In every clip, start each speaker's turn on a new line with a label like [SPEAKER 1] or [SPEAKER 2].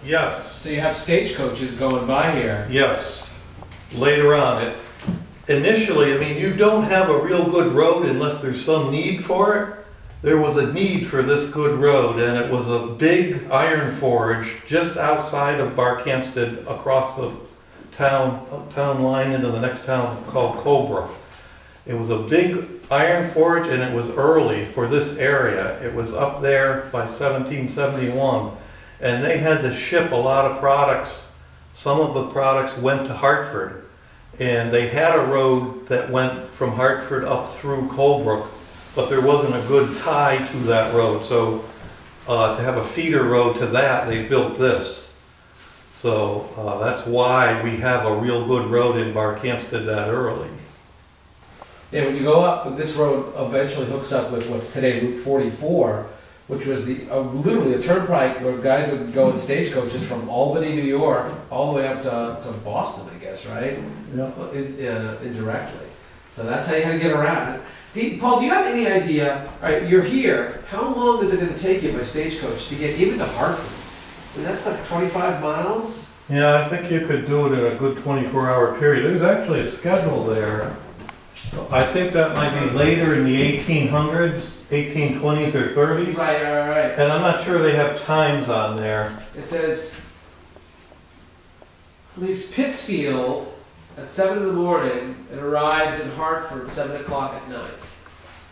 [SPEAKER 1] Yes.
[SPEAKER 2] So you have stagecoaches going by here.
[SPEAKER 1] Yes. Later on, initially, I mean, you don't have a real good road unless there's some need for it. There was a need for this good road, and it was a big iron forge just outside of Barkhamsted, across the town line into the next town called Cobra. It was a big iron forge, and it was early for this area. It was up there by 1771, and they had to ship a lot of products. Some of the products went to Hartford, and they had a road that went from Hartford up through Colebrook, but there wasn't a good tie to that road. So to have a feeder road to that, they built this. So that's why we have a real good road in Barkhamsted that early.
[SPEAKER 2] Yeah, when you go up, this road eventually hooks up with what's today Route 44, which was literally a turnpike where guys would go in stagecoaches from Albany, New York, all the way up to Boston, I guess, right?
[SPEAKER 1] Yeah.
[SPEAKER 2] Indirectly. So that's how you had to get around. Paul, do you have any idea, all right, you're here, how long is it going to take you by stagecoach to get even to Hartford? I mean, that's like 25 miles?
[SPEAKER 1] Yeah, I think you could do it in a good 24-hour period. There's actually a schedule there. I think that might be later in the 1800s, 1820s or 30s.
[SPEAKER 2] Right.
[SPEAKER 1] And I'm not sure they have times on there.
[SPEAKER 2] It says, leaves Pittsfield at 7 in the morning and arrives in Hartford at 7 o'clock at night.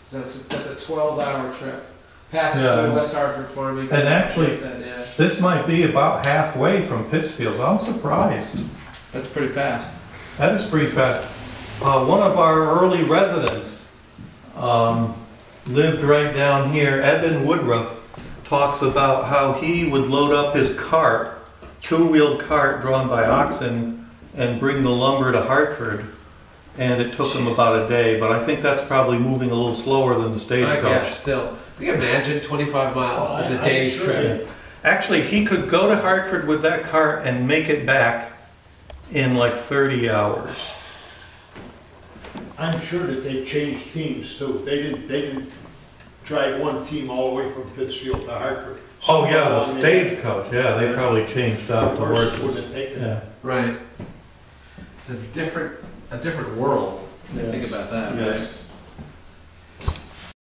[SPEAKER 2] So that's a 12-hour trip. Passes through West Hartford, Farmington.
[SPEAKER 1] And actually, this might be about halfway from Pittsfield. I'm surprised.
[SPEAKER 2] That's pretty fast.
[SPEAKER 1] That is pretty fast. One of our early residents lived right down here. Eben Woodruff talks about how he would load up his cart, two-wheeled cart drawn by oxen, and bring the lumber to Hartford. And it took him about a day, but I think that's probably moving a little slower than the stagecoach.
[SPEAKER 2] I guess, still. Can you imagine 25 miles as a day's trip?
[SPEAKER 1] Yeah. Actually, he could go to Hartford with that cart and make it back in like 30 hours.
[SPEAKER 3] I'm sure that they changed teams too. They didn't drive one team all the way from Pittsfield to Hartford.
[SPEAKER 1] Oh yeah, the stagecoach. Yeah, they probably changed out the horses.
[SPEAKER 3] Wouldn't take
[SPEAKER 1] Yeah.
[SPEAKER 2] Right. It's a different world. Think about that.
[SPEAKER 1] Yes.
[SPEAKER 2] Right?